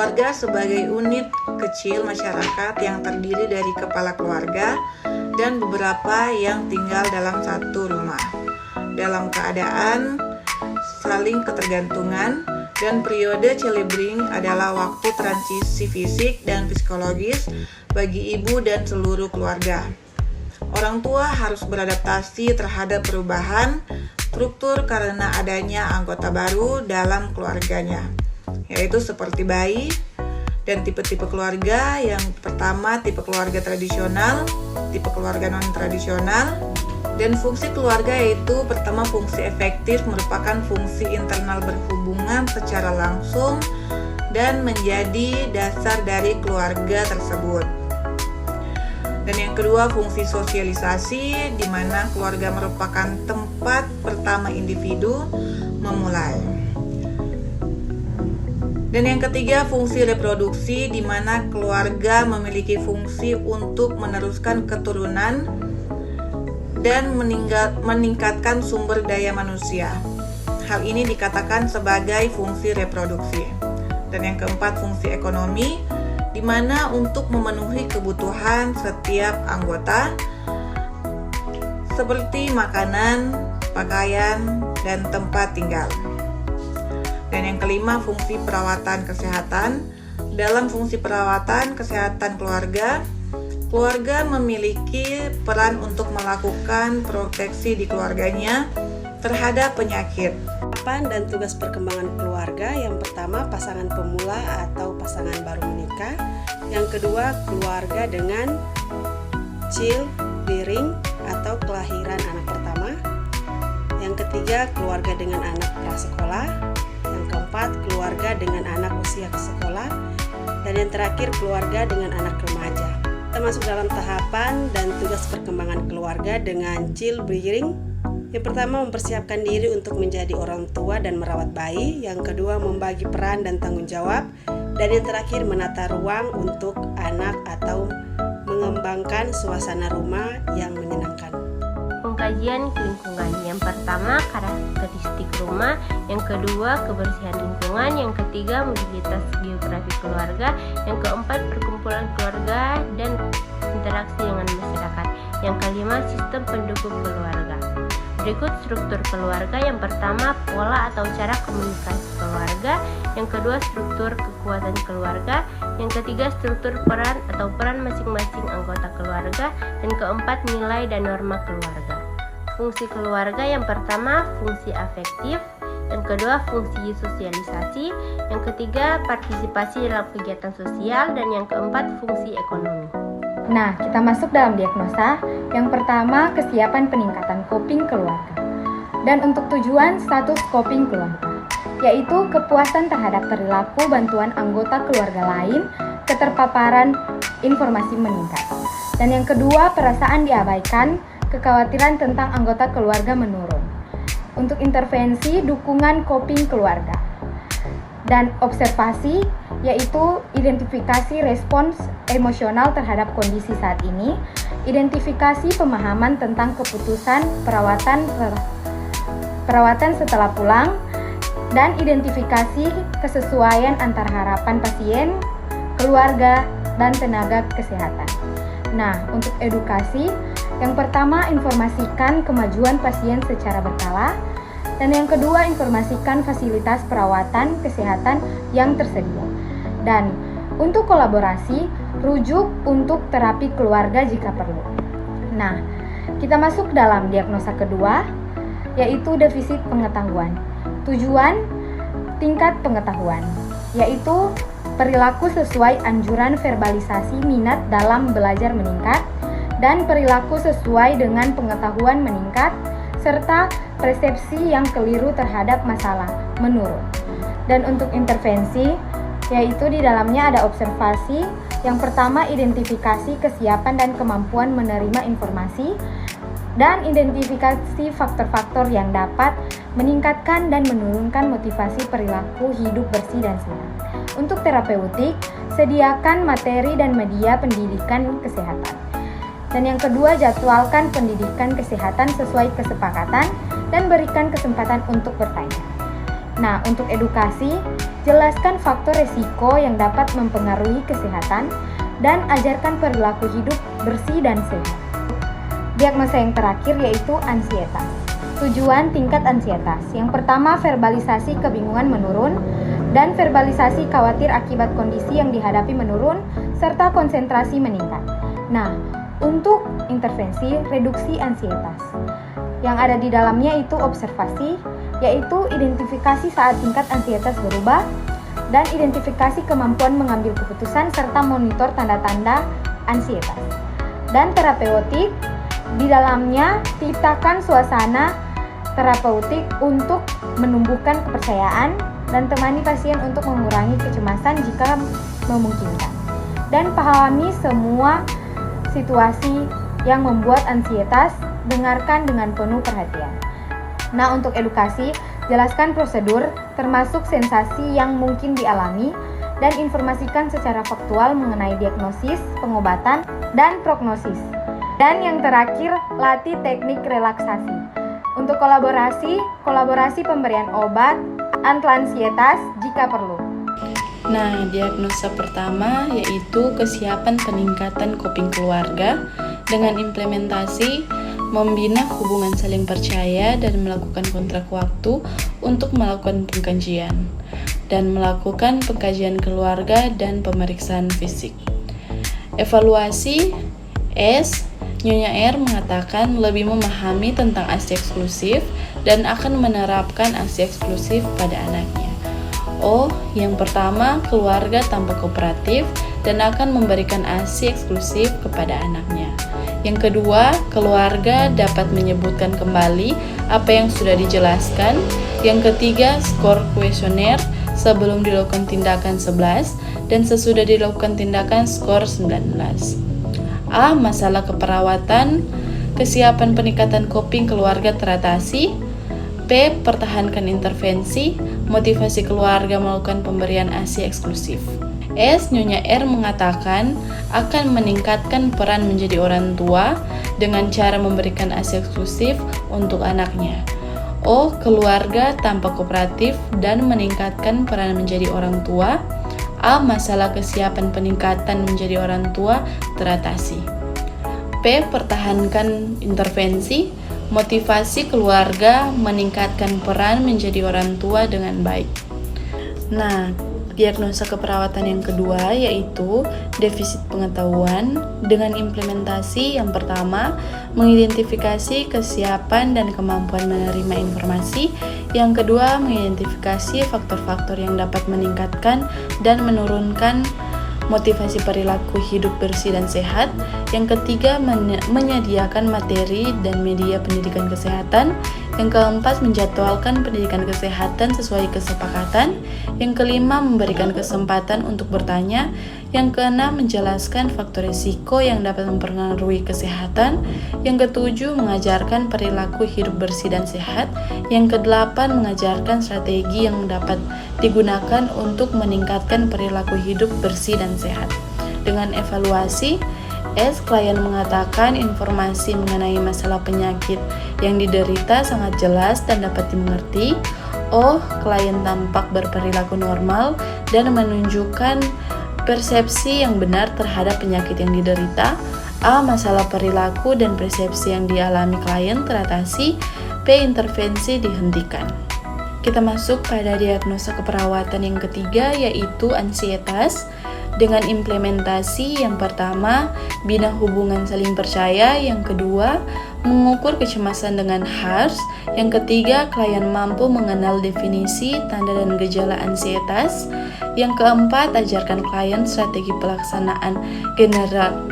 Keluarga sebagai unit kecil masyarakat yang terdiri dari kepala keluarga dan beberapa yang tinggal dalam satu rumah, dalam keadaan saling ketergantungan, dan periode childbearing adalah waktu transisi fisik dan psikologis bagi ibu dan seluruh keluarga. Orang tua harus beradaptasi terhadap perubahan struktur karena adanya anggota baru dalam keluarganya, yaitu seperti bayi dan tipe-tipe keluarga. Yang pertama, tipe keluarga tradisional, tipe keluarga non-tradisional, dan fungsi keluarga yaitu pertama, fungsi efektif merupakan fungsi internal berhubungan secara langsung dan menjadi dasar dari keluarga tersebut. Dan yang kedua, fungsi sosialisasi, di mana keluarga merupakan tempat pertama individu memulai. Dan yang ketiga, fungsi reproduksi, di mana keluarga memiliki fungsi untuk meneruskan keturunan dan meningkatkan sumber daya manusia. Hal ini dikatakan sebagai fungsi reproduksi. Dan yang keempat, fungsi ekonomi, di mana untuk memenuhi kebutuhan setiap anggota seperti makanan, pakaian, dan tempat tinggal. Dan yang kelima, fungsi perawatan kesehatan. Dalam fungsi perawatan kesehatan keluarga, keluarga memiliki peran untuk melakukan proteksi di keluarganya terhadap penyakit. Tahapan dan tugas perkembangan keluarga, yang pertama pasangan pemula atau pasangan baru menikah. Yang kedua, keluarga dengan childbearing atau kelahiran anak pertama. Yang ketiga, keluarga dengan anak prasekolah. Yang keempat, keluarga dengan anak usia sekolah. Dan yang terakhir, keluarga dengan anak remaja. Kita masuk dalam tahapan dan tugas perkembangan keluarga dengan childbearing. Yang pertama, mempersiapkan diri untuk menjadi orang tua dan merawat bayi. Yang kedua, membagi peran dan tanggung jawab. Dan yang terakhir, menata ruang untuk anak atau mengembangkan suasana rumah yang menyenangkan. Pengkajian lingkungan. Yang pertama, karakteristik rumah. Yang kedua, kebersihan lingkungan. Yang ketiga, mobilitas geografi keluarga. Yang keempat, perkumpulan keluarga dan interaksi dengan masyarakat. Yang kelima, sistem pendukung keluarga. Berikut struktur keluarga. Yang pertama, pola atau cara komunikasi keluarga. Yang kedua, struktur kekuatan keluarga. Yang ketiga, struktur peran atau peran masing-masing anggota keluarga. Dan keempat, nilai dan norma keluarga. Fungsi keluarga, yang pertama, fungsi afektif. Yang kedua, fungsi sosialisasi. Yang ketiga, partisipasi dalam kegiatan sosial. Dan yang keempat, fungsi ekonomi. Nah, kita masuk dalam diagnosa. Yang pertama, kesiapan peningkatan coping keluarga. Dan untuk tujuan status coping keluarga, yaitu kepuasan terhadap perilaku bantuan anggota keluarga lain, keterpaparan informasi meningkat. Dan yang kedua, perasaan diabaikan, kekhawatiran tentang anggota keluarga menurun. Untuk intervensi, dukungan coping keluarga. Dan observasi, yaitu identifikasi respons emosional terhadap kondisi saat ini, identifikasi pemahaman tentang keputusan perawatan setelah pulang, dan identifikasi kesesuaian antara harapan pasien, keluarga, dan tenaga kesehatan. Nah, untuk edukasi, yang pertama, informasikan kemajuan pasien secara berkala. Dan yang kedua, informasikan fasilitas perawatan kesehatan yang tersedia. Dan untuk kolaborasi, rujuk untuk terapi keluarga jika perlu. Nah, kita masuk dalam diagnosa kedua, yaitu defisit pengetahuan. Tujuan, tingkat pengetahuan, yaitu perilaku sesuai anjuran verbalisasi minat dalam belajar meningkat, dan perilaku sesuai dengan pengetahuan meningkat, serta persepsi yang keliru terhadap masalah menurun. Dan untuk intervensi, yaitu di dalamnya ada observasi. Yang pertama, identifikasi kesiapan dan kemampuan menerima informasi, dan identifikasi faktor-faktor yang dapat meningkatkan dan menurunkan motivasi perilaku hidup bersih dan sehat. Untuk terapeutik, sediakan materi dan media pendidikan kesehatan. Dan yang kedua, jadwalkan pendidikan kesehatan sesuai kesepakatan dan berikan kesempatan untuk bertanya. Nah, untuk edukasi, jelaskan faktor resiko yang dapat mempengaruhi kesehatan dan ajarkan perilaku hidup bersih dan sehat. Diagnosa yang terakhir yaitu ansietas. Tujuan tingkat ansietas. Yang pertama, verbalisasi kebingungan menurun dan verbalisasi khawatir akibat kondisi yang dihadapi menurun serta konsentrasi meningkat. Nah, untuk intervensi reduksi ansietas yang ada di dalamnya itu observasi, yaitu identifikasi saat tingkat ansietas berubah dan identifikasi kemampuan mengambil keputusan serta monitor tanda-tanda ansietas. Dan terapeutik, di dalamnya ciptakan suasana terapeutik untuk menumbuhkan kepercayaan dan temani pasien untuk mengurangi kecemasan jika memungkinkan. Dan pahami semua situasi yang membuat ansietas, dengarkan dengan penuh perhatian. Nah, untuk edukasi, jelaskan prosedur termasuk sensasi yang mungkin dialami dan informasikan secara faktual mengenai diagnosis, pengobatan, dan prognosis. Dan yang terakhir, latih teknik relaksasi. Untuk kolaborasi pemberian obat anti-ansietas jika perlu. Nah, diagnosa pertama yaitu kesiapan peningkatan coping keluarga dengan implementasi membina hubungan saling percaya dan melakukan kontrak waktu untuk melakukan pengkajian dan melakukan pengkajian keluarga dan pemeriksaan fisik. Evaluasi S. Nyonya R mengatakan lebih memahami tentang ASI eksklusif dan akan menerapkan ASI eksklusif pada anaknya. O. Yang pertama, keluarga tanpa kooperatif dan akan memberikan ASI eksklusif kepada anaknya. Yang kedua, keluarga dapat menyebutkan kembali apa yang sudah dijelaskan. Yang ketiga, skor kuesioner sebelum dilakukan tindakan 11 dan sesudah dilakukan tindakan skor 19. A. Masalah keperawatan, kesiapan peningkatan coping keluarga teratasi. P. Pertahankan intervensi, motivasi keluarga melakukan pemberian ASI eksklusif. S. Nyonya R mengatakan akan meningkatkan peran menjadi orang tua dengan cara memberikan ASI eksklusif untuk anaknya. O. Keluarga tanpa kooperatif dan meningkatkan peran menjadi orang tua. A. Masalah kesiapan peningkatan menjadi orang tua teratasi. P. Pertahankan intervensi, motivasi keluarga meningkatkan peran menjadi orang tua dengan baik. Nah, diagnosa keperawatan yang kedua yaitu defisit pengetahuan dengan implementasi yang pertama, mengidentifikasi kesiapan dan kemampuan menerima informasi. Yang kedua, mengidentifikasi faktor-faktor yang dapat meningkatkan dan menurunkan motivasi perilaku hidup bersih dan sehat. Yang ketiga, menyediakan materi dan media pendidikan kesehatan. Yang keempat, menjadwalkan pendidikan kesehatan sesuai kesepakatan. Yang kelima, memberikan kesempatan untuk bertanya. Yang keenam, menjelaskan faktor risiko yang dapat mempengaruhi kesehatan. Yang ketujuh, mengajarkan perilaku hidup bersih dan sehat. Yang kedelapan, mengajarkan strategi yang dapat digunakan untuk meningkatkan perilaku hidup bersih dan sehat. Dengan evaluasi, S. Klien mengatakan informasi mengenai masalah penyakit yang diderita sangat jelas dan dapat dimengerti. O. Klien tampak berperilaku normal dan menunjukkan persepsi yang benar terhadap penyakit yang diderita. A. Masalah perilaku dan persepsi yang dialami klien teratasi. P. Intervensi dihentikan. Kita masuk pada diagnosa keperawatan yang ketiga yaitu ansietas dengan implementasi yang pertama, bina hubungan saling percaya. Yang kedua, mengukur kecemasan dengan HARS. Yang ketiga, klien mampu mengenal definisi, tanda dan gejala ansietas. Yang keempat, ajarkan klien strategi pelaksanaan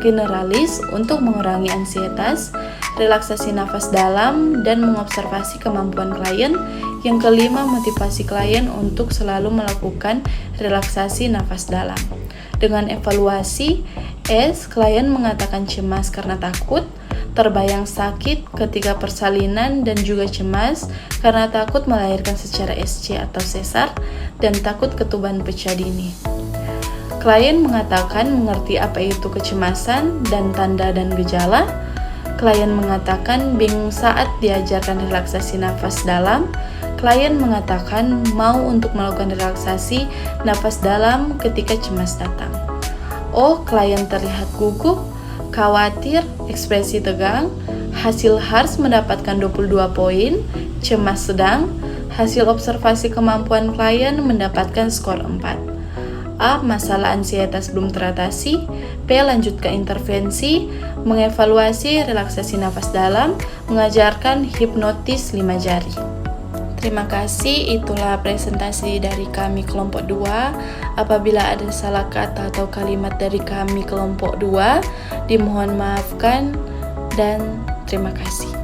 generalis untuk mengurangi ansietas, relaksasi nafas dalam, dan mengobservasi kemampuan klien. Yang kelima, motivasi klien untuk selalu melakukan relaksasi nafas dalam. Dengan evaluasi, S. Klien mengatakan cemas karena takut, terbayang sakit ketika persalinan dan juga cemas karena takut melahirkan secara SC atau sesar dan takut ketuban pecah dini. Klien mengatakan mengerti apa itu kecemasan dan tanda dan gejala. Klien mengatakan bingung saat diajarkan relaksasi nafas dalam. klien mengatakan mau untuk melakukan relaksasi nafas dalam ketika cemas datang. Oh, klien terlihat gugup, khawatir, ekspresi tegang. Hasil HARS mendapatkan 22 poin, cemas sedang. Hasil observasi kemampuan klien mendapatkan skor 4. A. Masalah ansietas belum teratasi. B. Lanjut ke intervensi, mengevaluasi relaksasi nafas dalam, mengajarkan hipnotis 5 jari. Terima kasih, itulah presentasi dari kami kelompok 2. Apabila ada salah kata atau kalimat dari kami kelompok 2, dimohon maafkan dan terima kasih.